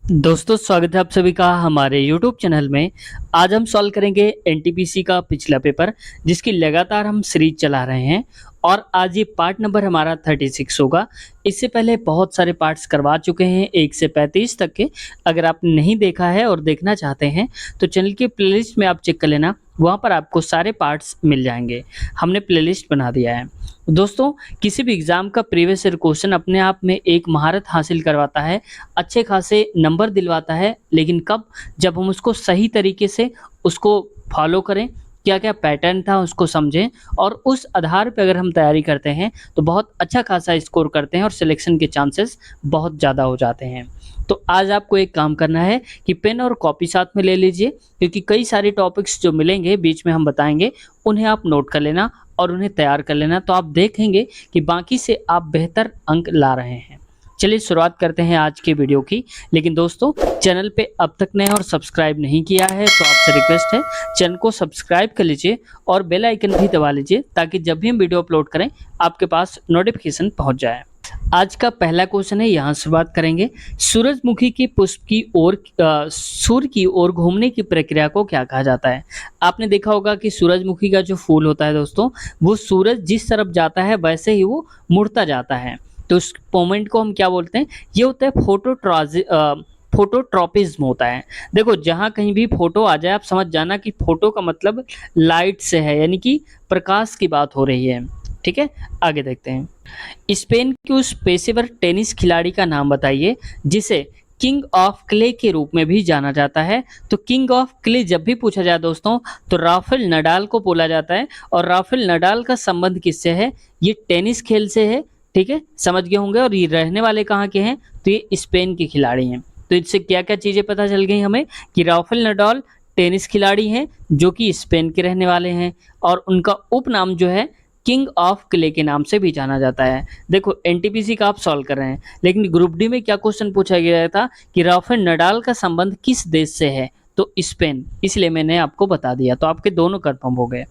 दोस्तों स्वागत है आप सभी का हमारे YouTube चैनल में। आज हम सॉल्व करेंगे एनटीपीसी का पिछला पेपर जिसकी लगातार हम सीरीज चला रहे हैं और आज ये पार्ट नंबर हमारा 36 होगा। इससे पहले बहुत सारे पार्ट्स करवा चुके हैं 1 से 35 तक के। अगर आपने नहीं देखा है और देखना चाहते हैं तो चैनल की प्लेलिस्ट में आप चेक कर लेना, वहाँ पर आपको सारे पार्ट्स मिल जाएंगे। हमने प्लेलिस्ट बना दिया है। दोस्तों किसी भी एग्ज़ाम का प्रीवियस ईयर क्वेश्चन अपने आप में एक महारत हासिल करवाता है, अच्छे खासे नंबर दिलवाता है, लेकिन कब? जब हम उसको सही तरीके से उसको फॉलो करें, क्या क्या पैटर्न था उसको समझें और उस आधार पे अगर हम तैयारी करते हैं तो बहुत अच्छा खासा स्कोर करते हैं और सिलेक्शन के चांसेस बहुत ज़्यादा हो जाते हैं। तो आज आपको एक काम करना है कि पेन और कॉपी साथ में ले लीजिए, क्योंकि कई सारे टॉपिक्स जो मिलेंगे बीच में हम बताएंगे, उन्हें आप नोट कर लेना और उन्हें तैयार कर लेना, तो आप देखेंगे कि बाकी से आप बेहतर अंक ला रहे हैं। चलिए शुरुआत करते हैं आज के वीडियो की। लेकिन दोस्तों चैनल पे अब तक नए और सब्सक्राइब नहीं किया है तो आपसे रिक्वेस्ट है चैनल को सब्सक्राइब कर लीजिए और बेल आइकन भी दबा लीजिए, ताकि जब भी हम वीडियो अपलोड करें आपके पास नोटिफिकेशन पहुंच जाए। आज का पहला क्वेश्चन है, यहाँ शुरुआत करेंगे। सूरजमुखी के पुष्प की ओर सूर्य की ओर घूमने की प्रक्रिया को क्या कहा जाता है? आपने देखा होगा कि सूरजमुखी का जो फूल होता है दोस्तों, वो सूरज जिस तरफ जाता है वैसे ही वो मुड़ता जाता है। तो उस मोमेंट को हम क्या बोलते हैं? ये होता है फोटोट्रॉपिज्म होता है। देखो जहाँ कहीं भी फोटो आ जाए आप समझ जाना कि फोटो का मतलब लाइट से है, यानी कि प्रकाश की बात हो रही है। ठीक है, आगे देखते हैं। स्पेन के उस पेशेवर टेनिस खिलाड़ी का नाम बताइए जिसे किंग ऑफ क्ले के रूप में भी जाना जाता है। तो किंग ऑफ क्ले जब भी पूछा जाए दोस्तों तो राफेल नडाल को बोला जाता है। और राफेल नडाल का संबंध किससे है? ये टेनिस खेल से है। ठीक है, समझ गए होंगे। और ये रहने वाले कहाँ के हैं? तो ये स्पेन के खिलाड़ी हैं। तो इससे क्या क्या चीज़ें पता चल गई हमें कि राफेल नडाल टेनिस खिलाड़ी हैं जो कि स्पेन के रहने वाले हैं, और उनका उपनाम जो है किंग ऑफ क्ले के नाम से भी जाना जाता है। देखो एनटीपीसी का आप सॉल्व कर रहे हैं, लेकिन ग्रुप डी में क्या क्वेश्चन पूछा गया था कि राफेल नडाल का संबंध किस देश से है? तो स्पेन, इसलिए मैंने आपको बता दिया। तो आपके दोनों कंफर्म हो गए।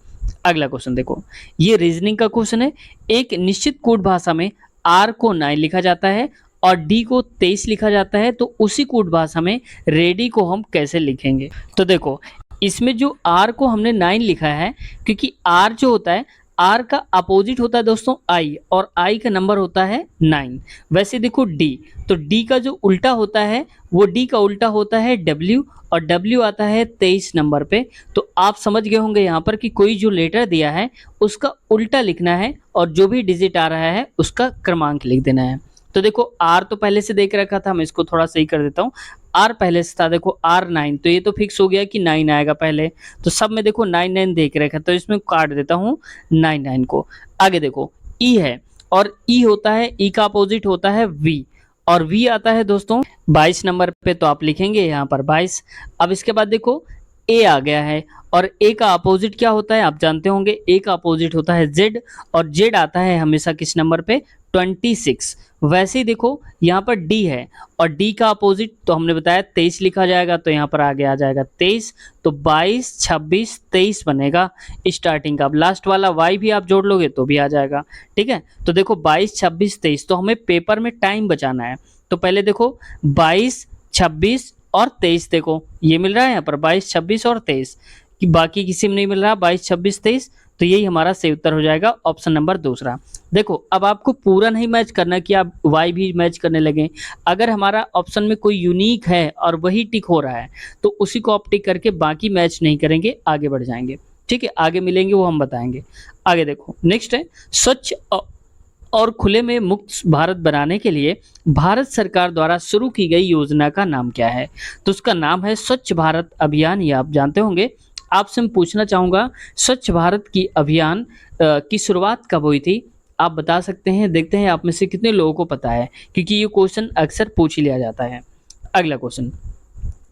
अगला क्वेश्चन देखो, ये रीजनिंग का क्वेश्चन है। एक निश्चित कोड भाषा में आर को 9 लिखा जाता है और डी को 23 लिखा जाता है, तो उसी कोड भाषा में रेडी को हम कैसे लिखेंगे? तो देखो इसमें जो आर को हमने 9 लिखा है, क्योंकि आर जो होता है, आर का अपोजिट होता है दोस्तों आई, और आई का नंबर होता है 9। वैसे देखो डी, तो डी का जो उल्टा होता है वो डी का उल्टा होता है डब्ल्यू, और डब्ल्यू आता है 23 नंबर पे। तो आप समझ गए होंगे यहाँ पर कि कोई जो लेटर दिया है उसका उल्टा लिखना है और जो भी डिजिट आ रहा है उसका क्रमांक लिख देना है। तो देखो आर तो पहले से देख रखा था, मैं इसको थोड़ा सही कर देता हूँ। आर पहले से था, देखो आर 9, तो ये तो फिक्स हो गया कि 9 आएगा पहले। तो सब में देखो 9 9 देख रखा, तो इसमें काट देता हूँ 9 9 को। आगे देखो ई है, और ई होता है, ई का अपोजिट होता है वी, और वी आता है दोस्तों 22 नंबर पे, तो आप लिखेंगे यहाँ पर 22। अब इसके बाद देखो ए आ गया है, और ए का अपोजिट क्या होता है आप जानते होंगे, ए का अपोजिट होता है जेड, और जेड आता है हमेशा किस नंबर पे? 26। वैसे ही देखो यहाँ पर डी है, और डी का अपोजिट तो हमने बताया 23 लिखा जाएगा, तो यहाँ पर आगे आ जाएगा 23। तो 22 26 23 बनेगा स्टार्टिंग का। अब लास्ट वाला वाई भी आप जोड़ लोगे तो भी आ जाएगा। ठीक है, तो देखो 22 26 23, तो हमें पेपर में टाइम बचाना है। तो पहले देखो 22 26 और 23, देखो ये मिल रहा है यहाँ पर 22 26 और 23, कि बाकी किसी में नहीं मिल रहा 22 26 23। तो यही हमारा सही उत्तर हो जाएगा, ऑप्शन नंबर दूसरा। देखो अब आपको पूरा नहीं मैच करना कि आप वाई भी मैच करने लगे। अगर हमारा ऑप्शन में कोई यूनिक है और वही टिक हो रहा है तो उसी को आप टिक करके बाकी मैच नहीं करेंगे, आगे बढ़ जाएंगे। ठीक है, आगे मिलेंगे वो हम बताएंगे। आगे देखो नेक्स्ट है, स्वच्छ और खुले में मुक्त भारत बनाने के लिए भारत सरकार द्वारा शुरू की गई योजना का नाम क्या है? तो उसका नाम है स्वच्छ भारत अभियान, ये आप जानते होंगे। आपसे मैं पूछना चाहूँगा स्वच्छ भारत की अभियान की शुरुआत कब हुई थी? आप बता सकते हैं, देखते हैं आप में से कितने लोगों को पता है, क्योंकि ये क्वेश्चन अक्सर पूछ लिया जाता है। अगला क्वेश्चन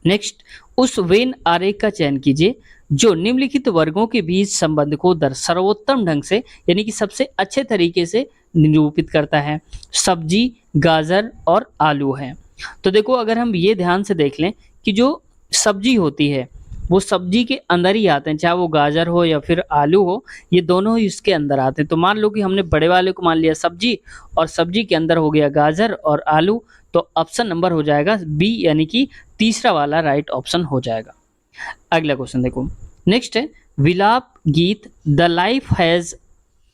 नेक्स्ट, उस वेन आरेख का चयन कीजिए जो निम्नलिखित वर्गों के बीच संबंध को सर्वोत्तम ढंग से, यानी कि सबसे अच्छे तरीके से निरूपित करता है। सब्जी, गाजर और आलू है। तो देखो अगर हम ये ध्यान से देख लें कि जो सब्जी होती है वो सब्जी के अंदर ही आते हैं, चाहे वो गाजर हो या फिर आलू हो, ये दोनों ही इसके अंदर आते हैं। तो मान लो कि हमने बड़े वाले को मान लिया सब्जी, और सब्जी के अंदर हो गया गाजर और आलू, तो ऑप्शन नंबर हो जाएगा बी, यानी कि तीसरा वाला राइट ऑप्शन हो जाएगा। अगला क्वेश्चन देखो, नेक्स्ट है विलाप गीत the life has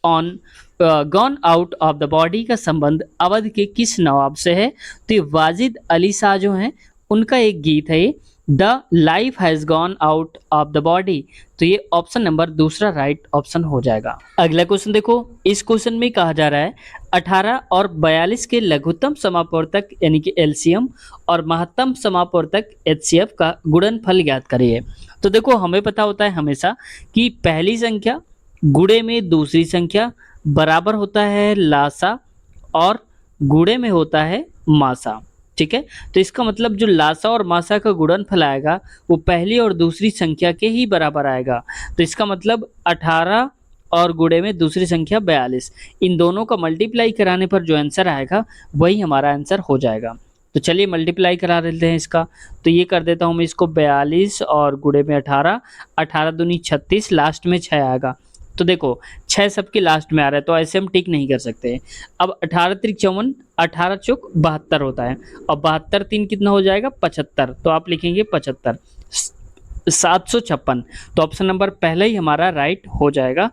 on gone out of the body का संबंध अवध के किस नवाब से है? तो ये वाजिद अली शाह जो हैं उनका एक गीत है, the life has gone out of the body. तो ये ऑप्शन नंबर दूसरा राइट ऑप्शन हो जाएगा। अगला क्वेश्चन देखो, इस क्वेश्चन में कहा जा रहा है 18 और 42 के लघुत्तम समापवर्तक यानी कि एलसीएम और महत्तम समापवर्तक एचसीएफ का गुणनफल ज्ञात करिए। तो देखो हमें पता होता है हमेशा कि पहली संख्या गुणे में दूसरी संख्या बराबर होता है लासा और गुणे में होता है मासा। ठीक है, तो इसका मतलब जो लासा और मासा का गुणनफल आएगा वो पहली और दूसरी संख्या के ही बराबर आएगा। तो इसका मतलब 18 और गुणे में दूसरी संख्या 42, इन दोनों का मल्टीप्लाई कराने पर जो आंसर आएगा वही हमारा आंसर हो जाएगा। तो चलिए मल्टीप्लाई करा लेते हैं इसका। तो ये कर देता हूँ मैं इसको 42 और गुणे में 18, 18 दूनी 36, लास्ट में 6 आएगा। तो देखो 6 सबके लास्ट में आ रहा है, तो ऐसे हम टिक नहीं कर सकते। अब 18 त्रिक 54, 18 चौक 72 होता है और 72 3 कितना हो जाएगा 75। तो आप लिखेंगे 75, 756। तो ऑप्शन नंबर पहला ही हमारा राइट हो जाएगा।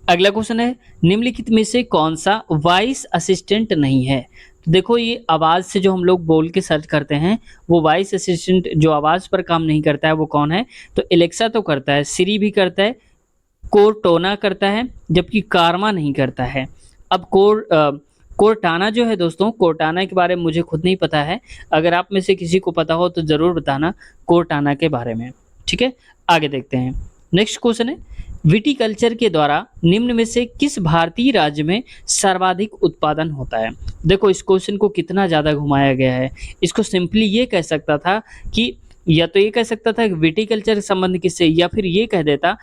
अगला क्वेश्चन है निम्नलिखित में से कौन सा वॉइस असिस्टेंट नहीं है? तो देखो ये आवाज़ से जो हम लोग बोल के सर्च करते हैं वो वॉइस असिस्टेंट जो आवाज़ पर काम नहीं करता है वो कौन है? तो एलेक्सा तो करता है, सिरी भी करता है, कोर्टोना करता है, जबकि कारमा नहीं करता है। अब कोर्टाना जो है दोस्तों, कोर्टाना के बारे में मुझे खुद नहीं पता है, अगर आप में से किसी को पता हो तो ज़रूर बताना कोर्टाना के बारे में। ठीक है, आगे देखते हैं। नेक्स्ट क्वेश्चन है विटिकल्चर के द्वारा निम्न में से किस भारतीय राज्य में सर्वाधिक उत्पादन होता है? देखो इस क्वेश्चन को कितना ज़्यादा घुमाया गया है। इसको सिंपली ये कह सकता था कि या तो ये कह सकता था कि विटिकल्चर संबंध किससे, या फिर ये कह देता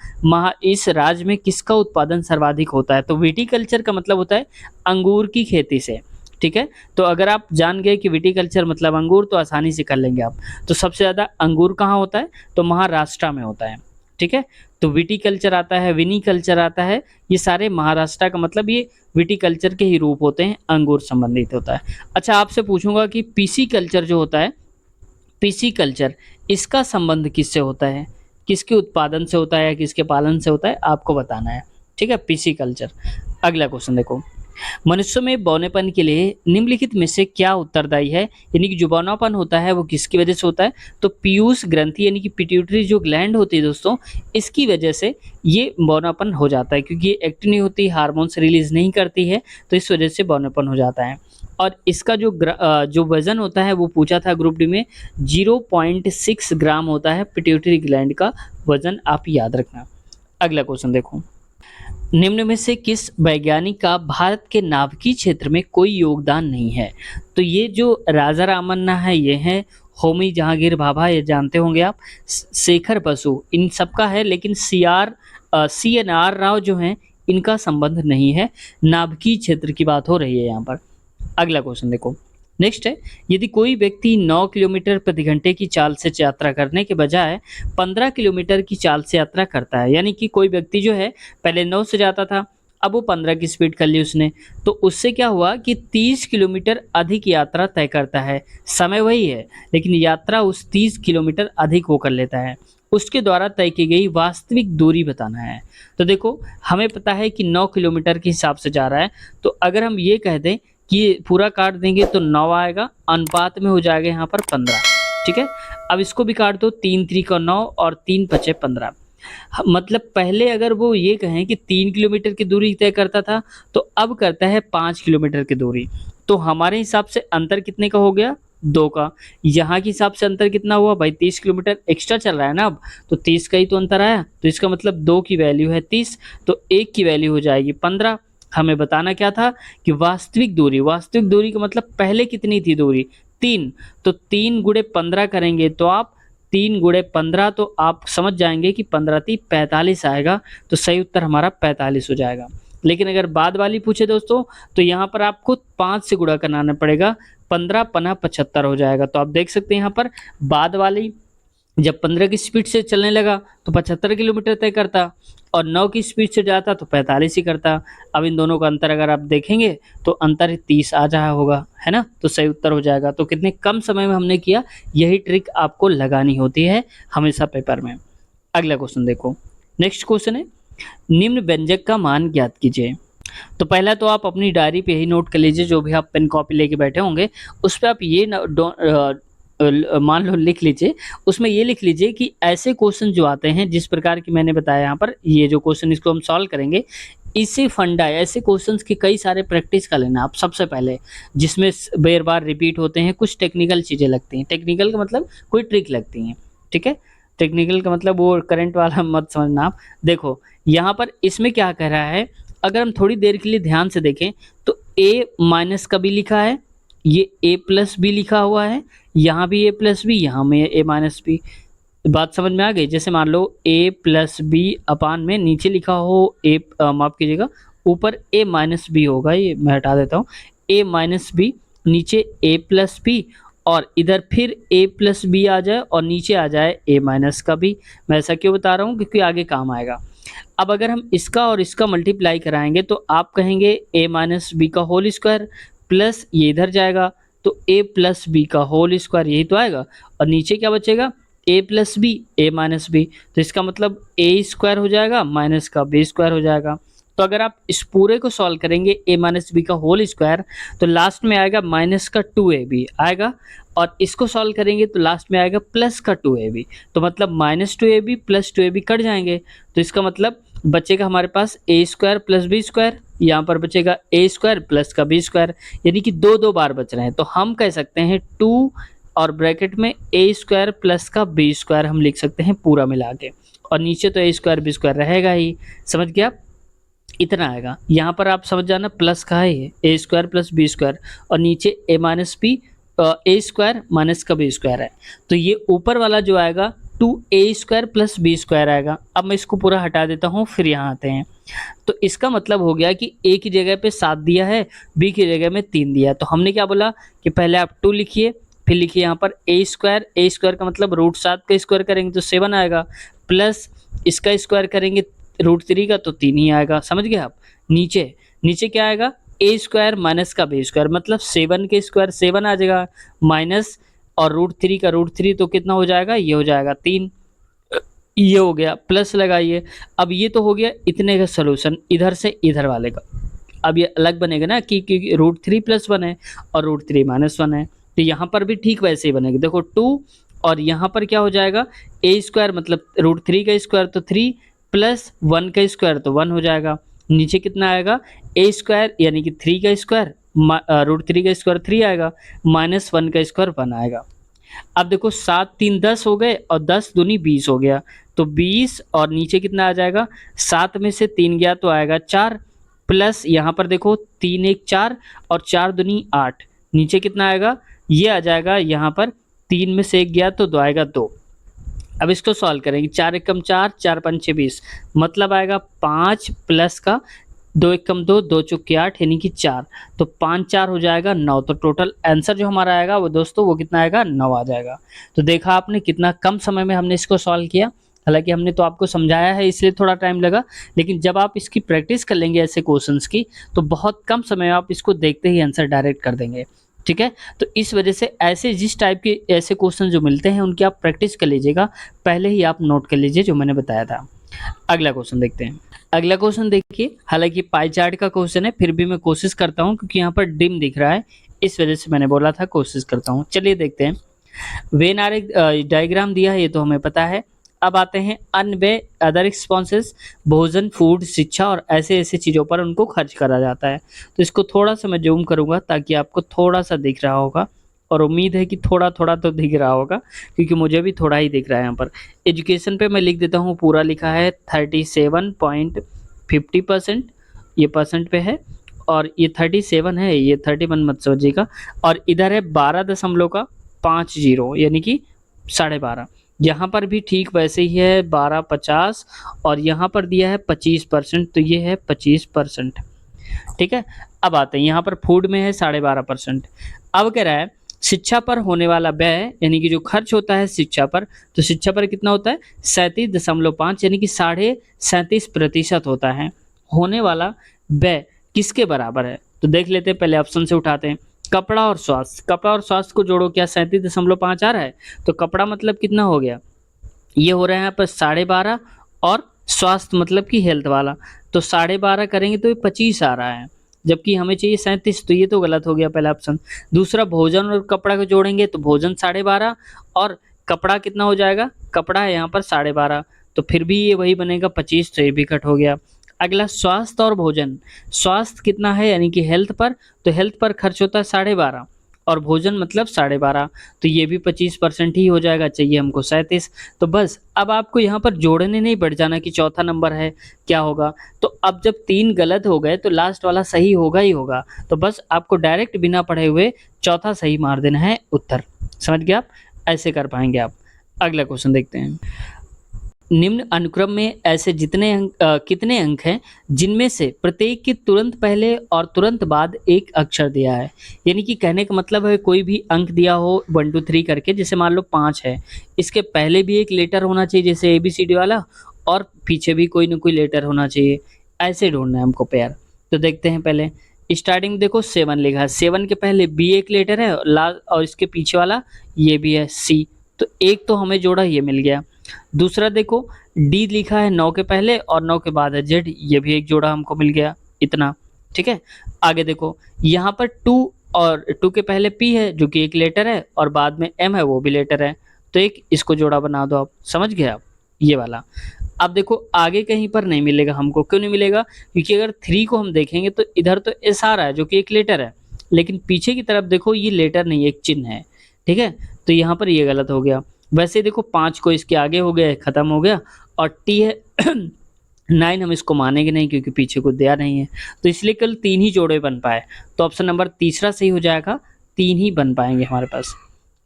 इस राज्य में किसका उत्पादन सर्वाधिक होता है। तो विटिकल्चर का मतलब होता है अंगूर की खेती से। ठीक है, तो अगर आप जान गए कि विटिकल्चर मतलब अंगूर तो आसानी से कर लेंगे आप। तो सबसे ज़्यादा अंगूर कहाँ होता है? तो महाराष्ट्र में होता है। ठीक है, तो विटिकल्चर आता है, विनीकल्चर आता है, ये सारे महाराष्ट्र का मतलब ये विटिकल्चर के ही रूप होते हैं, अंगूर संबंधित होता है। अच्छा आपसे पूछूंगा कि पीसी कल्चर जो होता है, पीसी कल्चर इसका संबंध किससे होता है? किसके उत्पादन से होता है या किसके पालन से होता है? आपको बताना है। ठीक है, पीसी कल्चर। अगला क्वेश्चन देखो, मनुष्य में बौनेपन के लिए निम्नलिखित में से क्या उत्तरदायी है? यानी कि जो बौनापन होता है वो किसकी वजह से होता है? तो पीयूष ग्रंथि यानी कि पिट्यूटरी जो ग्लैंड होती है दोस्तों, इसकी वजह से ये बौनापन हो जाता है, क्योंकि ये एक्टिव नहीं होती, हार्मोन्स रिलीज नहीं करती है, तो इस वजह से बौनापन हो जाता है। और इसका जो वजन होता है वो पूछा था ग्रुप डी में, 0.6 ग्राम होता है पिट्यूटरी ग्लैंड का वजन, आप याद रखना। अगला क्वेश्चन देखो, निम्न में से किस वैज्ञानिक का भारत के नाभिकीय क्षेत्र में कोई योगदान नहीं है? तो ये जो राजा रामन्ना है ये है, होमी जहांगीर भाभा ये जानते होंगे आप, शेखर बसु, इन सबका है, लेकिन CNR राव जो हैं इनका संबंध नहीं है। नाभिकीय क्षेत्र की बात हो रही है यहाँ पर। अगला क्वेश्चन देखो, नेक्स्ट है यदि कोई व्यक्ति 9 किलोमीटर प्रति घंटे की चाल से यात्रा करने के बजाय 15 किलोमीटर की चाल से यात्रा करता है, यानी कि कोई व्यक्ति जो है पहले 9 से जाता था, अब वो 15 की स्पीड कर ली उसने, तो उससे क्या हुआ कि 30 किलोमीटर अधिक यात्रा तय करता है। समय वही है लेकिन यात्रा उस 30 किलोमीटर अधिक वो कर लेता है। उसके द्वारा तय की गई वास्तविक दूरी बताना है। तो देखो हमें पता है कि 9 किलोमीटर के हिसाब से जा रहा है, तो अगर हम ये कह दें कि ये पूरा काट देंगे तो 9 आएगा, अनुपात में हो जाएगा यहाँ पर 15। ठीक है, अब इसको भी काट दो, 3 3 9 और 3 5 15। मतलब पहले अगर वो ये कहें कि 3 किलोमीटर की दूरी तय करता था तो अब करता है 5 किलोमीटर की दूरी। तो हमारे हिसाब से अंतर कितने का हो गया? 2 का। यहाँ के हिसाब से अंतर कितना हुआ भाई? 30 किलोमीटर एक्स्ट्रा चल रहा है ना अब, तो 30 का ही तो अंतर आया। तो इसका मतलब 2 की वैल्यू है 30, तो 1 की वैल्यू हो जाएगी 15। हमें बताना क्या था कि वास्तविक दूरी, वास्तविक दूरी का मतलब पहले कितनी थी दूरी? 3, तो 3 गुणे 15 करेंगे तो आप 3 गुणे 15, तो आप समझ जाएंगे कि 15 × 3 = 45 आएगा। तो सही उत्तर हमारा 45 हो जाएगा। लेकिन अगर बाद वाली पूछे दोस्तों तो यहाँ पर आपको 5 से गुणा कराना पड़ेगा, 15 × 5 = 75 हो जाएगा। तो आप देख सकते हैं यहाँ पर बाद वाली जब 15 की स्पीड से चलने लगा तो 75 किलोमीटर तय करता, और 9 की स्पीड से जाता तो 45 ही करता। अब इन दोनों का अंतर अगर आप देखेंगे तो अंतर 30 आ रहा होगा, है ना? तो सही उत्तर हो जाएगा। तो कितने कम समय में हमने किया, यही ट्रिक आपको लगानी होती है हमेशा पेपर में। अगला क्वेश्चन देखो, नेक्स्ट क्वेश्चन है, निम्न व्यंजक का मान ज्ञात कीजिए। तो पहला तो आप अपनी डायरी पे ही नोट कर लीजिए, जो भी आप पेन कॉपी लेके बैठे होंगे उस पे आप ये मान लो लिख लीजिए, उसमें ये लिख लीजिए कि ऐसे क्वेश्चन जो आते हैं जिस प्रकार की मैंने बताया यहाँ पर, ये जो क्वेश्चन इसको हम सॉल्व करेंगे, इसी फंडा ऐसे क्वेश्चंस के कई सारे प्रैक्टिस कर लेना आप सबसे पहले, जिसमें बार बार रिपीट होते हैं, कुछ टेक्निकल चीज़ें लगती हैं। टेक्निकल का मतलब कोई ट्रिक लगती हैं, ठीक है? टेक्निकल का मतलब वो करंट वाला मत समझना आप। देखो यहाँ पर इसमें क्या कह रहा है, अगर हम थोड़ी देर के लिए ध्यान से देखें तो a माइनस का भी लिखा है, ये a प्लस भी लिखा हुआ है, यहाँ भी a प्लस बी, यहाँ में a माइनस बी। बात समझ में आ गई? जैसे मान लो a प्लस बी अपान में नीचे लिखा हो a, माफ कीजिएगा, ऊपर a माइनस बी होगा, ये मैं हटा देता हूँ, a माइनस बी, नीचे a प्लस बी, और इधर फिर a प्लस बी आ जाए और नीचे आ जाए a माइनस का बी। मैं ऐसा क्यों बता रहा हूँ? क्योंकि आगे काम आएगा। अब अगर हम इसका और इसका मल्टीप्लाई कराएंगे तो आप कहेंगे a माइनस बी का होल स्क्वायर, प्लस ये इधर जाएगा तो a प्लस बी का होल स्क्वायर, यही तो आएगा, और नीचे क्या बचेगा, a plus B, a minus B. तो इसका मतलब a स्क्वायर हो जाएगा माइनस का b स्क्वायर हो जाएगा। तो अगर आप इस पूरे को सॉल्व करेंगे a माइनस बी का होल स्क्वायर, तो लास्ट में आएगा माइनस का 2ab आएगा, और इसको सॉल्व करेंगे तो लास्ट में आएगा प्लस का 2ab। तो मतलब minus 2ab plus 2ab cut जाएंगे, तो इसका मतलब बचेगा हमारे पास a square plus B square, यहाँ पर बचेगा a स्क्वायर प्लस का बी स्क्वायर, यानी कि दो दो बार बच रहे हैं। तो हम कह सकते हैं 2 और ब्रैकेट में a स्क्वायर प्लस का बी स्क्वायर हम लिख सकते हैं पूरा मिला के, और नीचे तो a स्क्वायर बी स्क्वायर रहेगा ही। समझ गया? इतना आएगा। यहाँ पर आप समझ जाना प्लस का है ये, ए स्क्वायर प्लस बी स्क्वायर, और नीचे ए माइनस बी, ए स्क्वायर माइनस का बी स्क्वायर है। तो ये ऊपर वाला जो आएगा 2a square plus B square आएगा। अब मैं इसको पूरा हटा देता हूँ, फिर यहाँ आते हैं। तो इसका मतलब हो गया कि a की जगह पे 7 दिया है, b की जगह में 3 दिया है। तो हमने क्या बोला कि पहले आप 2 लिखिए, फिर लिखिए यहाँ पर a स्क्वायर का मतलब √7 का स्क्वायर करेंगे तो 7 आएगा, प्लस इसका स्क्वायर करेंगे √3 का तो 3 ही आएगा। समझ गए आप? नीचे नीचे क्या आएगा, a स्क्वायर माइनस का b स्क्वायर, मतलब 7 के स्क्वायर 7 आ जाएगा, माइनस और √3 का √3 तो कितना हो जाएगा, ये हो जाएगा 3। ये हो गया, प्लस लगाइए। अब ये तो हो गया इतने का सलूशन इधर से इधर वाले का। अब ये अलग बनेगा ना कि √3 + 1 है और √3 - 1 है, तो यहाँ पर भी ठीक वैसे ही बनेगा। देखो 2, और यहाँ पर क्या हो जाएगा, a स्क्वायर मतलब √3 का स्क्वायर तो 3, प्लस 1 का स्क्वायर तो 1 हो जाएगा। नीचे कितना आएगा, a स्क्वायर यानी कि 3 का स्क्वायर, √3 का स्क्वायर 3 आएगा, -1 का स्क्वायर 1 आएगा। अब देखो 7 3 10 हो गए और 10 दूनी 20 हो गया, तो 20 और नीचे कितना आ जाएगा, 7 में से 3 गया तो आएगा 4, प्लस यहाँ पर देखो 3 1 4 और 4 दूनी 8, नीचे कितना आएगा, ये आ जाएगा यहाँ पर 3 में से 1 गया तो 2 आएगा 2। अब इसको सॉल्व करेंगे, 4 एकम 4, 4 पंचे 20, मतलब आएगा 5 प्लस का 2 एकम 2, 2 चौके 8 यानी कि 4, तो 5 4 हो जाएगा 9। तो टोटल आंसर जो हमारा आएगा वो दोस्तों वो कितना आएगा, 9 आ जाएगा। तो देखा आपने कितना कम समय में हमने इसको सॉल्व किया। हालांकि हमने तो आपको समझाया है इसलिए थोड़ा टाइम लगा, लेकिन जब आप इसकी प्रैक्टिस कर लेंगे ऐसे क्वेश्चंस की तो बहुत कम समय में आप इसको देखते ही आंसर डायरेक्ट कर देंगे। ठीक है, तो इस वजह से ऐसे जिस टाइप के ऐसे क्वेश्चन जो मिलते हैं उनकी आप प्रैक्टिस कर लीजिएगा, पहले ही आप नोट कर लीजिए जो मैंने बताया था। अगला क्वेश्चन देखते हैं। अगला क्वेश्चन देखिए, हालांकि पाई चार्ट का क्वेश्चन है, फिर भी मैं कोशिश करता हूं क्योंकि यहाँ पर डिम दिख रहा है, इस वजह से मैंने बोला था कोशिश करता हूं। चलिए देखते हैं। वेन आर डायग्राम दिया है, ये तो हमें पता है। अब आते हैं अन वे अदर एक्सपेंसेस, भोजन, फूड, शिक्षा और ऐसे ऐसे चीज़ों पर उनको खर्च करा जाता है। तो इसको थोड़ा सा मैं जूम करूँगा ताकि आपको थोड़ा सा दिख रहा होगा, और उम्मीद है कि थोड़ा थोड़ा तो दिख रहा होगा क्योंकि मुझे भी थोड़ा ही दिख रहा है यहाँ पर। एजुकेशन पे मैं लिख देता हूँ, पूरा लिखा है 37.50%, ये परसेंट पे है, और ये 37 है, ये 31 मत समझिएगा, और इधर है 12.50 यानी कि 12.5। यहाँ पर भी ठीक वैसे ही है 12.50, और यहाँ पर दिया है 25%, तो ये है 25%। ठीक है, अब आते हैं यहाँ पर फूड में है 12.5%। अब कह रहा है शिक्षा पर होने वाला व्यय यानी कि जो खर्च होता है शिक्षा पर, तो शिक्षा पर कितना होता है 37.5 यानी कि 37.5% होता है। होने वाला व्यय किसके बराबर है? तो देख लेते हैं, पहले ऑप्शन से उठाते हैं। कपड़ा और स्वास्थ्य, कपड़ा और स्वास्थ्य को जोड़ो, क्या 37.5 आ रहा है? तो कपड़ा मतलब कितना हो गया, ये हो रहा है यहाँ पर 12.5, और स्वास्थ्य मतलब कि हेल्थ वाला, तो 12.5 करेंगे तो ये 25 आ रहा है, जबकि हमें चाहिए 37, तो ये तो गलत हो गया पहला ऑप्शन। दूसरा, भोजन और कपड़ा को जोड़ेंगे तो भोजन 12.5 और कपड़ा कितना हो जाएगा, कपड़ा है यहाँ पर 12.5, तो फिर भी ये वही बनेगा 25, तो ये भी कट हो गया। अगला, स्वास्थ्य और भोजन, स्वास्थ्य कितना है यानी कि हेल्थ पर, तो हेल्थ पर खर्च होता है 12.5 और भोजन मतलब 12.5, तो ये भी 25% ही हो जाएगा, चाहिए हमको 37। तो बस अब आपको यहाँ पर जोड़ने नहीं बढ़ जाना कि चौथा नंबर है क्या होगा। तो अब जब 3 गलत हो गए तो लास्ट वाला सही होगा ही होगा, तो बस आपको डायरेक्ट बिना पढ़े हुए चौथा सही मार देना है उत्तर। समझ गए आप? ऐसे कर पाएंगे आप। अगला क्वेश्चन देखते हैं। निम्न अनुक्रम में ऐसे कितने अंक हैं जिनमें से प्रत्येक के तुरंत पहले और तुरंत बाद एक अक्षर दिया है? यानी कि कहने का मतलब है कोई भी अंक दिया हो 1 2 3 करके, जैसे मान लो 5 है, इसके पहले भी एक लेटर होना चाहिए जैसे ABCD वाला, और पीछे भी कोई ना कोई लेटर होना चाहिए, ऐसे ढूंढना है हमको पेयर। तो देखते हैं, पहले स्टार्टिंग देखो 7 लिखा है, 7 के पहले B एक लेटर है और इसके पीछे वाला ये भी है C, तो एक तो हमें जोड़ा, ये मिल गया। दूसरा देखो डी लिखा है 9 के पहले और 9 के बाद है जेड, ये भी एक जोड़ा हमको मिल गया, इतना ठीक है। आगे देखो यहाँ पर 2 और 2 के पहले पी है जो कि एक लेटर है और बाद में एम है वो भी लेटर है, तो एक इसको जोड़ा बना दो आप। समझ गए आप ये वाला? अब देखो आगे कहीं पर नहीं मिलेगा हमको, क्यों नहीं मिलेगा? क्योंकि अगर 3 को हम देखेंगे तो इधर तो एस आ रहा है जो कि एक लेटर है, लेकिन पीछे की तरफ देखो ये लेटर नहीं, एक चिन्ह है, ठीक है, तो यहाँ पर ये गलत हो गया। वैसे देखो 5 को इसके आगे हो गया, खत्म हो गया, और टी है 9 हम इसको मानेंगे नहीं क्योंकि पीछे को दिया नहीं है, तो इसलिए कल 3 ही जोड़े बन पाए, तो ऑप्शन नंबर तीसरा सही हो जाएगा, 3 ही बन पाएंगे हमारे पास।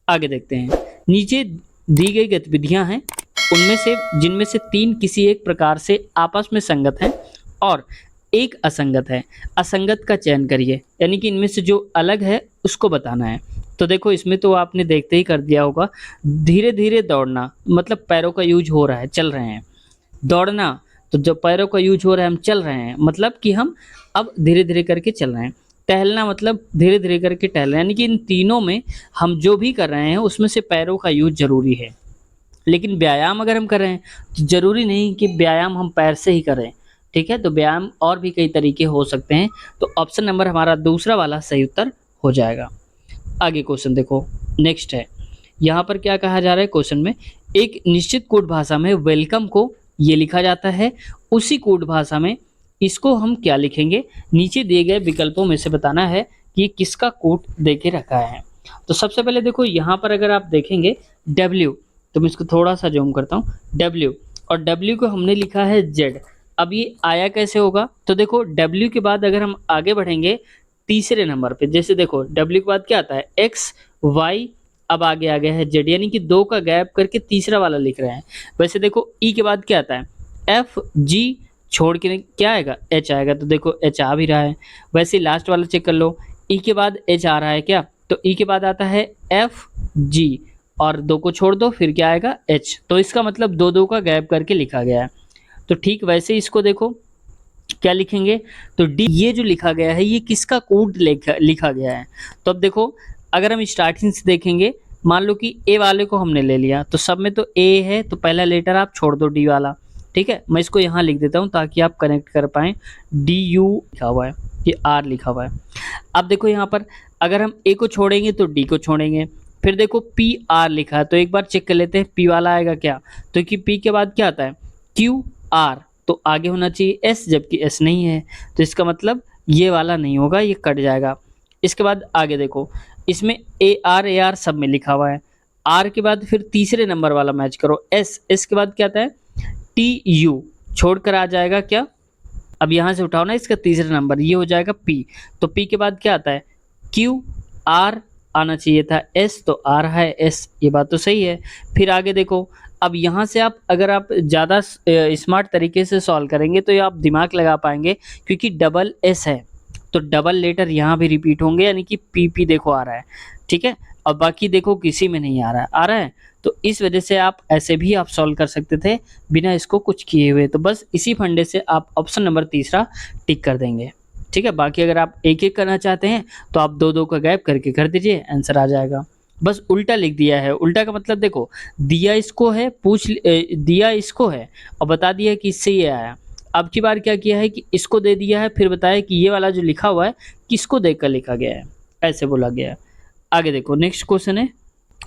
आगे देखते हैं, नीचे दी गई गतिविधियां हैं उनमें से जिनमें से 3 किसी एक प्रकार से आपस में संगत हैं और एक असंगत है, असंगत का चयन करिए, यानी कि इनमें से जो अलग है उसको बताना है। तो देखो इसमें तो आपने देखते ही कर दिया होगा, धीरे धीरे दौड़ना मतलब पैरों का यूज हो रहा है, चल रहे हैं। दौड़ना, तो जब पैरों का यूज हो रहा है हम चल रहे हैं, मतलब कि हम अब धीरे धीरे करके चल रहे हैं। टहलना मतलब धीरे धीरे करके टहल रहे हैं, यानी कि इन तीनों में हम जो भी कर रहे हैं उसमें से पैरों का यूज जरूरी है। लेकिन व्यायाम अगर हम कर रहे हैं तो जरूरी नहीं कि व्यायाम हम पैर से ही करें, ठीक है, तो व्यायाम और भी कई तरीके हो सकते हैं, तो ऑप्शन नंबर हमारा दूसरा वाला सही उत्तर हो जाएगा। आगे क्वेश्चन देखो, नेक्स्ट है, यहाँ पर क्या कहा जा रहा है क्वेश्चन में, एक निश्चित कोड भाषा में वेलकम को ये लिखा जाता है, उसी कोड भाषा में इसको हम क्या लिखेंगे? नीचे दिए गए विकल्पों में से बताना है कि ये किसका कोड दे के रखा है। तो सबसे पहले देखो यहाँ पर अगर आप देखेंगे W, तो मैं इसको थोड़ा सा जूम करता हूँ, W, और W को हमने लिखा है Z। अब ये आया कैसे होगा? तो देखो W के बाद अगर हम आगे बढ़ेंगे तीसरे नंबर पे, जैसे देखो W के बाद क्या आता है X Y, अब आगे आ गया है Z, यानी कि 2 का गैप करके तीसरा वाला लिख रहे हैं। वैसे देखो E के बाद क्या आता है F G, छोड़ के क्या आएगा H आएगा, तो देखो H आ भी रहा है। वैसे लास्ट वाला चेक कर लो, E के बाद H आ रहा है क्या, तो E के बाद आता है F G और 2 को छोड़ दो फिर क्या आएगा H, तो इसका मतलब 2 का गैप करके लिखा गया है। तो ठीक वैसे इसको देखो क्या लिखेंगे, तो डी, ये जो लिखा गया है ये किसका कोड लिखा गया है? तो अब देखो अगर हम स्टार्टिंग से देखेंगे, मान लो कि ए वाले को हमने ले लिया, तो सब में तो ए है, तो पहला लेटर आप छोड़ दो डी वाला, ठीक है, मैं इसको यहाँ लिख देता हूँ ताकि आप कनेक्ट कर पाएँ। DU लिखा हुआ है, ये R लिखा हुआ है। अब देखो यहाँ पर अगर हम ए को छोड़ेंगे तो डी को छोड़ेंगे, फिर देखो PR लिखा है, तो एक बार चेक कर लेते हैं P वाला आएगा क्या, तो कि P के बाद क्या आता है QR, तो आगे होना चाहिए S, जबकि S नहीं है, तो इसका मतलब ये वाला नहीं होगा, ये कट जाएगा। इसके बाद आगे देखो इसमें AR सब में लिखा हुआ है, R के बाद फिर तीसरे नंबर वाला मैच करो S के बाद क्या आता है TU, छोड़कर आ जाएगा क्या, अब यहाँ से उठाओ ना इसका तीसरा नंबर, ये हो जाएगा P, तो P के बाद क्या आता है QR, आना चाहिए था S, तो आ रहा है S, ये बात तो सही है। फिर आगे देखो, अब यहाँ से आप अगर आप ज़्यादा स्मार्ट तरीके से सॉल्व करेंगे तो ये आप दिमाग लगा पाएंगे, क्योंकि डबल S है तो डबल लेटर यहाँ भी रिपीट होंगे, यानी कि PP देखो आ रहा है, ठीक है। और बाकी देखो किसी में नहीं आ रहा है, तो इस वजह से आप ऐसे भी आप सॉल्व कर सकते थे बिना इसको कुछ किए हुए। तो बस इसी फंडे से आप ऑप्शन नंबर तीसरा टिक कर देंगे। ठीक है, बाकी अगर आप एक एक करना चाहते हैं तो आप दो दो का गैप करके कर दीजिए, आंसर आ जाएगा। बस उल्टा लिख दिया है। उल्टा का मतलब देखो, दिया इसको है, दिया इसको है और बता दिया कि इससे ये आया। अब की बार क्या किया है कि इसको दे दिया है, फिर बताया कि ये वाला जो लिखा हुआ है किसको देकर लिखा गया है, ऐसे बोला गया है। आगे देखो, नेक्स्ट क्वेश्चन है।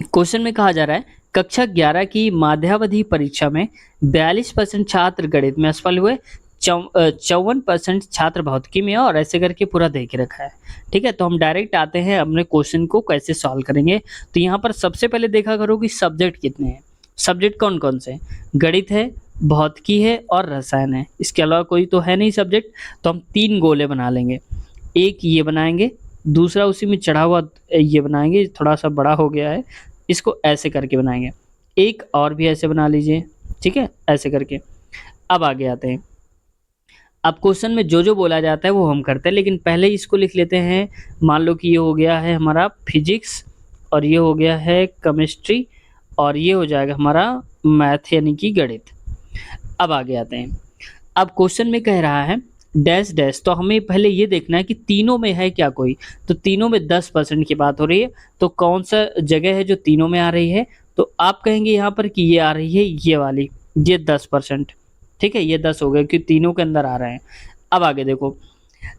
क्वेश्चन में कहा जा रहा है कक्षा 11 की माध्यावधि परीक्षा में 42% छात्र गणित में असफल हुए, 54% छात्र भौतिकी में, और ऐसे करके पूरा दे के रखा है। ठीक है, तो हम डायरेक्ट आते हैं अपने क्वेश्चन को कैसे सॉल्व करेंगे। तो यहाँ पर सबसे पहले देखा करो कि सब्जेक्ट कितने हैं। सब्जेक्ट कौन कौन से? गणित है, भौतिकी है और रसायन है। इसके अलावा कोई तो है नहीं सब्जेक्ट। तो हम 3 गोले बना लेंगे। एक ये बनाएंगे, दूसरा उसी में चढ़ा हुआ ये बनाएंगे, थोड़ा सा बड़ा हो गया है, इसको ऐसे करके बनाएंगे। एक और भी ऐसे बना लीजिए। ठीक है, ऐसे करके। अब आगे आते हैं। अब क्वेश्चन में जो जो बोला जाता है वो हम करते हैं, लेकिन पहले इसको लिख लेते हैं। मान लो कि ये हो गया है हमारा फिजिक्स, और ये हो गया है केमिस्ट्री, और ये हो जाएगा हमारा मैथ यानी कि गणित। अब आगे आते हैं। अब क्वेश्चन में कह रहा है डैश डैश, तो हमें पहले ये देखना है कि तीनों में है क्या कोई। तो तीनों में 10% की बात हो रही है, तो कौन सा जगह है जो तीनों में आ रही है? तो आप कहेंगे यहाँ पर कि ये आ रही है ये वाली, ये 10%। ठीक है, ये 10 हो गए क्योंकि तीनों के अंदर आ रहे हैं। अब आगे देखो,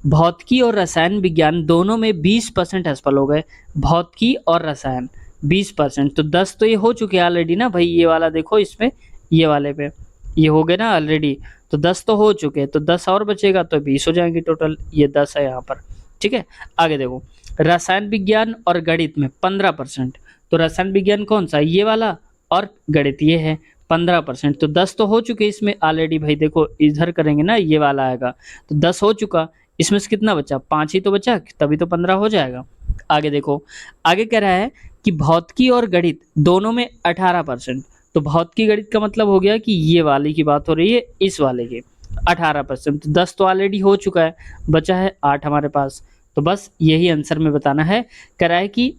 भौतिकी और रसायन विज्ञान दोनों में 20% असफल हो गए। भौतिकी और रसायन 20%, तो 10 तो ये हो चुके हैं ऑलरेडी ना भाई। ये वाला देखो, इसमें ये वाले पे ये हो गए ना ऑलरेडी, तो 10 तो हो चुके हैं, तो 10 और बचेगा तो 20 हो जाएंगे टोटल। ये 10 है यहाँ पर। ठीक है, आगे देखो, रसायन विज्ञान और गणित में 15%। तो रसायन विज्ञान कौन सा? ये वाला, और गणित ये है 15%। तो 10 तो हो चुके इसमें ऑलरेडी भाई। देखो इधर करेंगे ना, ये वाला आएगा, तो 10 हो चुका। इसमें से कितना बचा? 5 ही तो बचा, तभी तो 15 हो जाएगा। आगे देखो, आगे कह रहा है कि भौतिकी और गणित दोनों में 18%। तो भौतिकी गणित का मतलब हो गया कि ये वाले की बात हो रही है, इस वाले की 18%। तो 10 तो ऑलरेडी हो चुका है, बचा है 8 हमारे पास। तो बस यही आंसर में बताना है। कह रहा है कि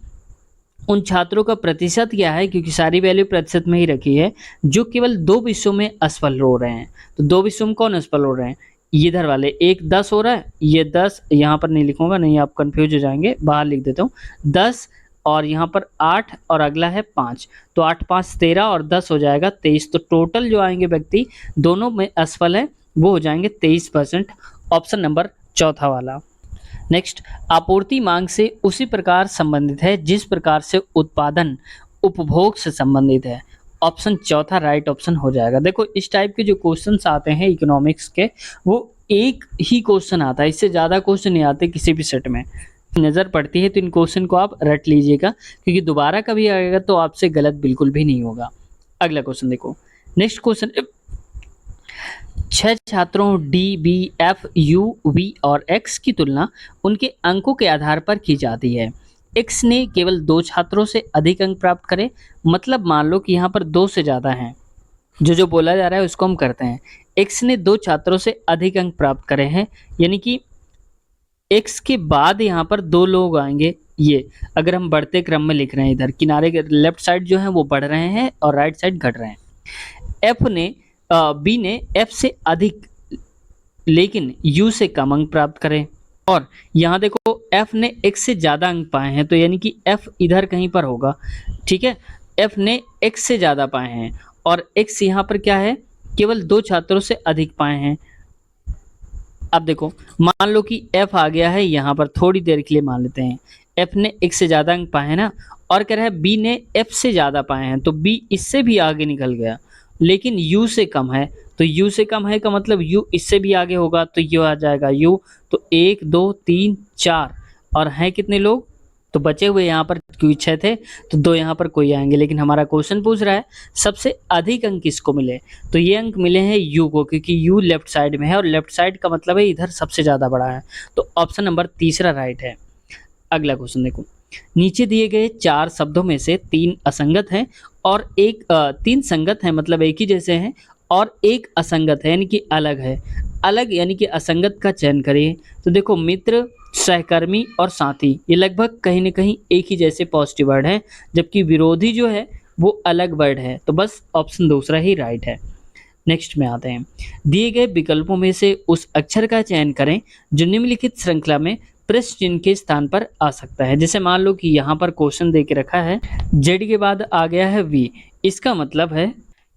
उन छात्रों का प्रतिशत क्या है, क्योंकि सारी वैल्यू प्रतिशत में ही रखी है, जो केवल 2 विषयों में असफल हो रहे हैं। तो 2 विषयों में कौन असफल हो रहे हैं? इधर वाले। एक 10 हो रहा है, ये 10 यहाँ पर नहीं लिखूंगा, नहीं आप कंफ्यूज हो जाएंगे, बाहर लिख देता हूँ 10, और यहाँ पर 8 और अगला है 5। तो 8 5 13 और 10 हो जाएगा 23। तो टोटल जो आएंगे व्यक्ति दोनों में असफल है वो हो जाएंगे 23%। ऑप्शन नंबर चौथा वाला। नेक्स्ट, आपूर्ति मांग से उसी प्रकार संबंधित है जिस प्रकार से उत्पादन उपभोग से संबंधित है। ऑप्शन चौथा राइट ऑप्शन हो जाएगा। देखो इस टाइप के जो क्वेश्चंस आते हैं इकोनॉमिक्स के, वो एक ही क्वेश्चन आता है, इससे ज़्यादा क्वेश्चन नहीं आते किसी भी सेट में। नज़र पड़ती है तो इन क्वेश्चन को आप रट लीजिएगा, क्योंकि दोबारा कभी आएगा तो आपसे गलत बिल्कुल भी नहीं होगा। अगला क्वेश्चन देखो। नेक्स्ट क्वेश्चन, 6 छात्रों D, B, F, U, V और एक्स की तुलना उनके अंकों के आधार पर की जाती है। एक्स ने केवल 2 छात्रों से अधिक अंक प्राप्त करे, मतलब मान लो कि यहाँ पर 2 से ज़्यादा हैं। जो बोला जा रहा है उसको हम करते हैं। एक्स ने 2 छात्रों से अधिक अंक प्राप्त करे हैं, यानी कि एक्स के बाद यहाँ पर 2 लोग आएंगे। ये अगर हम बढ़ते क्रम में लिख रहे हैं, इधर किनारे के लेफ्ट साइड जो है वो बढ़ रहे हैं और राइट साइड घट रहे हैं। एफ ने बी ने एफ से अधिक लेकिन यू से कम अंक प्राप्त करें, और यहाँ देखो एफ ने एक्स से ज़्यादा अंक पाए हैं, तो यानी कि एफ इधर कहीं पर होगा। ठीक है, एफ ने एक्स से ज़्यादा पाए हैं और एक्स यहाँ पर क्या है, केवल 2 छात्रों से अधिक पाए हैं। अब देखो मान लो कि एफ आ गया है यहाँ पर, थोड़ी देर के लिए मान लेते हैं एफ ने एक्स से ज़्यादा अंक पाए हैं ना, और कह रहा है बी ने एफ से ज़्यादा पाए हैं, तो बी इससे भी आगे निकल गया, लेकिन यू से कम है। तो यू से कम है का मतलब यू इससे भी आगे होगा, तो यू आ जाएगा यू। तो 1 2 3 4 और हैं कितने लोग, तो बचे हुए यहाँ पर क्योंकि 6 थे तो 2 यहाँ पर कोई आएंगे, लेकिन हमारा क्वेश्चन पूछ रहा है सबसे अधिक अंक किसको मिले, तो ये अंक मिले हैं यू को, क्योंकि यू लेफ्ट साइड में है और लेफ्ट साइड का मतलब है इधर सबसे ज़्यादा बड़ा है। तो ऑप्शन नंबर तीसरा राइट है। अगला क्वेश्चन देखो, नीचे दिए गए 4 शब्दों में से 3 असंगत हैं और 3 संगत हैं, मतलब एक ही जैसे हैं, और एक असंगत है यानी कि अलग है। अलग यानी कि असंगत का चयन करिए। तो देखो मित्र, सहकर्मी और साथी ये लगभग कहीं न कहीं एक ही जैसे पॉजिटिव वर्ड हैं, जबकि विरोधी जो है वो अलग वर्ड है। तो बस ऑप्शन दूसरा ही राइट है। नेक्स्ट में आते हैं। दिए गए विकल्पों में से उस अक्षर का चयन करें जो निम्नलिखित श्रृंखला में प्रश्न चिन्ह के स्थान पर आ सकता है। जैसे मान लो कि यहाँ पर क्वेश्चन दे के रखा है, जेड के बाद आ गया है वी। इसका मतलब है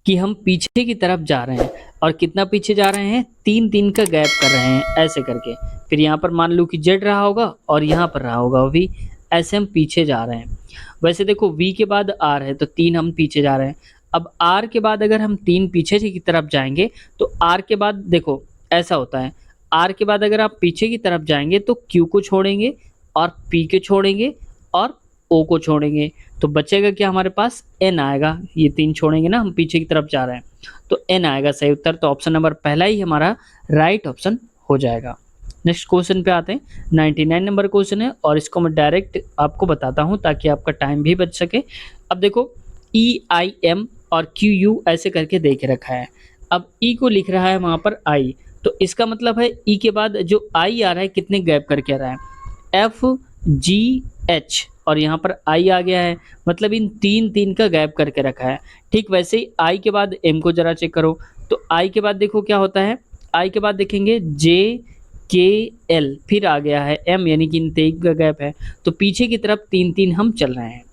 कि हम पीछे की तरफ जा रहे हैं, और कितना पीछे जा रहे हैं, 3-3 का गैप कर रहे हैं ऐसे करके। फिर यहाँ पर मान लो कि जेड रहा होगा और यहाँ पर रहा होगा वी, ऐसे हम पीछे जा रहे हैं। वैसे देखो वी के बाद आर है तो 3 हम पीछे जा रहे हैं। अब आर के बाद अगर हम 3 पीछे की तरफ जाएंगे तो आर के बाद देखो ऐसा होता है, आर के बाद अगर आप पीछे की तरफ जाएंगे तो क्यू को छोड़ेंगे और पी को छोड़ेंगे और ओ को छोड़ेंगे, तो बचेगा क्या हमारे पास, एन आएगा। ये 3 छोड़ेंगे ना, हम पीछे की तरफ जा रहे हैं तो एन आएगा सही उत्तर। तो ऑप्शन नंबर पहला ही हमारा राइट ऑप्शन हो जाएगा। नेक्स्ट क्वेश्चन पे आते हैं। 99 नंबर क्वेश्चन है और इसको मैं डायरेक्ट आपको बताता हूँ ताकि आपका टाइम भी बच सके। अब देखो ई आई एम और क्यू यू ऐसे करके दे के रखा है। अब ई को लिख रहा है वहाँ पर आई, तो इसका मतलब है ई के बाद जो आई आ रहा है कितने गैप करके आ रहा है, एफ जी एच, और यहाँ पर आई आ गया है, मतलब इन 3-3 का गैप करके रखा है। ठीक वैसे ही आई के बाद एम को जरा चेक करो, तो आई के बाद देखो क्या होता है, आई के बाद देखेंगे जे के एल, फिर आ गया है एम, यानी कि इन 3 का गैप है। तो पीछे की तरफ 3-3 हम चल रहे हैं।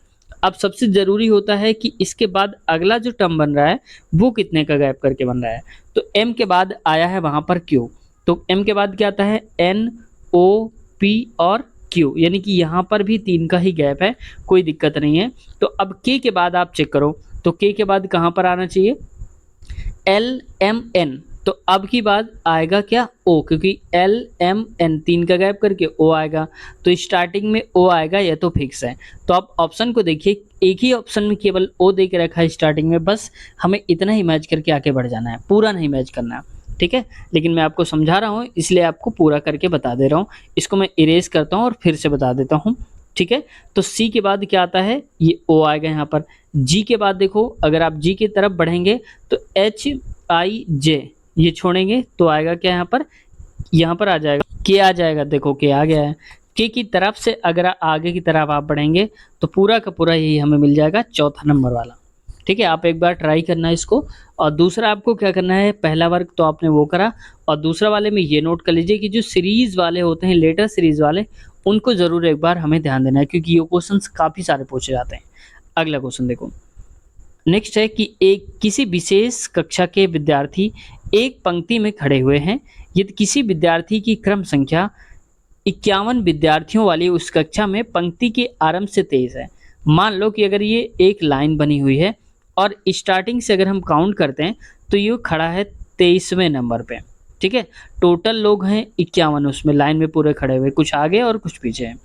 अब सबसे ज़रूरी होता है कि इसके बाद अगला जो टर्म बन रहा है वो कितने का गैप करके बन रहा है। तो एम के बाद आया है वहाँ पर क्यू, तो एम के बाद क्या आता है, एन ओ पी और क्यू, यानी कि यहाँ पर भी 3 का ही गैप है, कोई दिक्कत नहीं है। तो अब के के बाद आप चेक करो, तो के के बाद कहाँ पर आना चाहिए, एल एम एन, तो अब की बात आएगा क्या, ओ, क्योंकि एल एम एन 3 का गैप करके ओ आएगा, तो स्टार्टिंग में ओ आएगा, यह तो फिक्स है। तो आप ऑप्शन को देखिए, एक ही ऑप्शन में केवल ओ दे के रखा है स्टार्टिंग में, बस हमें इतना ही मैच करके आगे बढ़ जाना है, पूरा नहीं मैच करना है, ठीक है। लेकिन मैं आपको समझा रहा हूँ इसलिए आपको पूरा करके बता दे रहा हूँ। इसको मैं इरेज करता हूँ और फिर से बता देता हूँ, ठीक है। तो सी के बाद क्या आता है, ये ओ आएगा यहाँ पर। जी के बाद देखो अगर आप जी की तरफ बढ़ेंगे तो एच आई जे, ये छोड़ेंगे तो आएगा क्या, यहाँ पर आ जाएगा के, आ जाएगा, देखो के आ गया है। के की तरफ से अगर आगे की तरफ आप बढ़ेंगे तो पूरा का पूरा यही हमें मिल जाएगा चौथा नंबर वाला, ठीक है। आप एक बार ट्राई करना है इसको। और दूसरा आपको क्या करना है, पहला वर्ग तो आपने वो करा, और दूसरा वाले में ये नोट कर लीजिए कि जो सीरीज वाले होते हैं, लेटर सीरीज वाले, उनको ज़रूर एक बार हमें ध्यान देना है, क्योंकि ये क्वेश्चंस काफ़ी सारे पूछे जाते हैं। अगला क्वेश्चन देखो, नेक्स्ट है कि एक किसी विशेष कक्षा के विद्यार्थी एक पंक्ति में खड़े हुए हैं, यदि किसी विद्यार्थी की क्रम संख्या 51 विद्यार्थियों वाली उस कक्षा में पंक्ति के आरंभ से 23 है। मान लो कि अगर ये एक लाइन बनी हुई है और स्टार्टिंग से अगर हम काउंट करते हैं तो ये खड़ा है 23वें नंबर पे, ठीक है। टोटल लोग हैं 51 उसमें लाइन में पूरे खड़े हुए, कुछ आगे और कुछ पीछे हैं।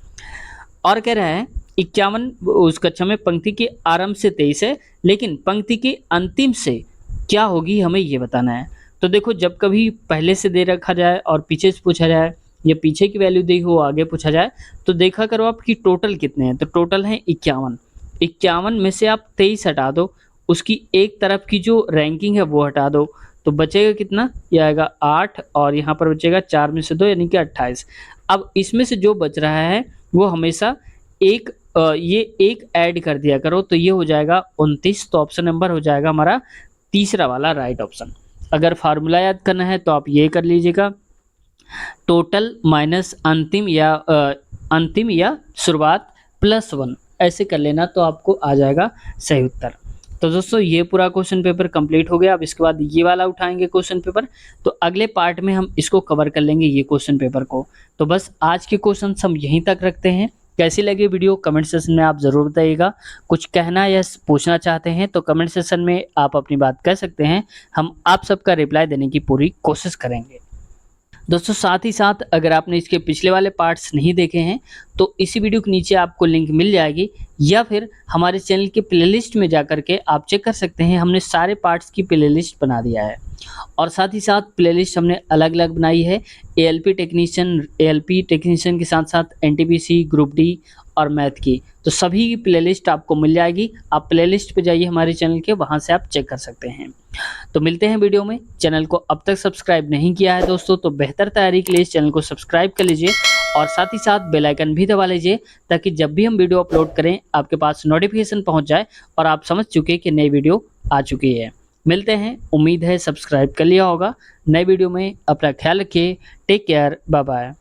और कह रहा है 51 उस कक्षा में पंक्ति के आरंभ से 23 है, लेकिन पंक्ति के अंतिम से क्या होगी हमें ये बताना है। तो देखो जब कभी पहले से दे रखा जाए और पीछे से पूछा जाए, या पीछे की वैल्यू दी हो आगे पूछा जाए, तो देखा करो आपकी टोटल कितने हैं। तो टोटल है 51, 51 में से आप 23 हटा दो, उसकी एक तरफ की जो रैंकिंग है वो हटा दो, तो बचेगा कितना, ये आएगा 8, और यहाँ पर बचेगा 4 में से 2 यानी कि 28। अब इसमें से जो बच रहा है वो हमेशा एक ये एक ऐड कर दिया करो, तो ये हो जाएगा 29। तो ऑप्शन नंबर हो जाएगा हमारा तीसरा वाला राइट ऑप्शन। अगर फार्मूला याद करना है तो आप ये कर लीजिएगा, टोटल माइनस अंतिम या शुरुआत +1, ऐसे कर लेना तो आपको आ जाएगा सही उत्तर। तो दोस्तों ये पूरा क्वेश्चन पेपर कंप्लीट हो गया। अब इसके बाद ये वाला उठाएंगे क्वेश्चन पेपर, तो अगले पार्ट में हम इसको कवर कर लेंगे ये क्वेश्चन पेपर को। तो बस आज के क्वेश्चन हम यहीं तक रखते हैं। कैसी लगी वीडियो कमेंट सेक्शन में आप ज़रूर बताइएगा। कुछ कहना या पूछना चाहते हैं तो कमेंट सेक्शन में आप अपनी बात कह सकते हैं, हम आप सबका रिप्लाई देने की पूरी कोशिश करेंगे। दोस्तों साथ ही साथ अगर आपने इसके पिछले वाले पार्ट्स नहीं देखे हैं तो इसी वीडियो के नीचे आपको लिंक मिल जाएगी, या फिर हमारे चैनल के प्लेलिस्ट में जा कर के आप चेक कर सकते हैं, हमने सारे पार्ट्स की प्लेलिस्ट बना दिया है। और साथ ही साथ प्लेलिस्ट हमने अलग-अलग बनाई है। एएलपी टेक्नीशियन के साथ-साथ एनटीपीसी, ग्रुप डी और मैथ की। तो सभी की प्लेलिस्ट आपको मिल जाएगी। आप प्लेलिस्ट पे जाइए हमारे चैनल के, वहाँ से आप चेक कर सकते हैं। तो मिलते हैं वीडियो में। चैनल को अब तक सब्सक्राइब नहीं किया है दोस्तों, तो बेहतर तैयारी के लिए इस चैनल को सब्सक्राइब कर लीजिए और साथ ही साथ बेल आइकन भी दबा लीजिए, ताकि जब भी हम वीडियो अपलोड करें आपके पास नोटिफिकेशन पहुंच जाए और आप समझ चुके कि नई वीडियो आ चुकी है। मिलते हैं, उम्मीद है सब्सक्राइब कर लिया होगा। नए वीडियो में अपना ख्याल रखिए। Take care, bye bye.